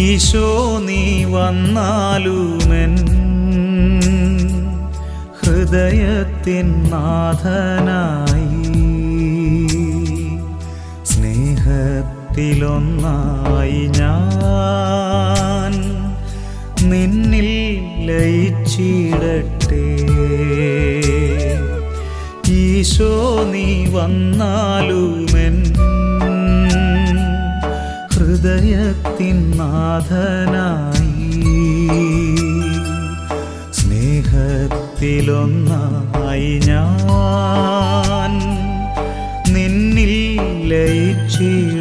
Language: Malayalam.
ഈശോ നീ വന്നാലുമെൻ ഹൃദയത്തിൻ നാഥനായി സ്നേഹത്തിലൊന്നായി ഞാൻ നിന്നിൽ ലയിച്ചിടട്ടെ. ഈശോ നീ വന്നാലുമെൻ ഹൃദയത്തിൻ നാഥനായി സ്നേഹത്തിലൊന്നായി ഞാൻ നിന്നിൽ ലയിച്ചിടട്ടെ.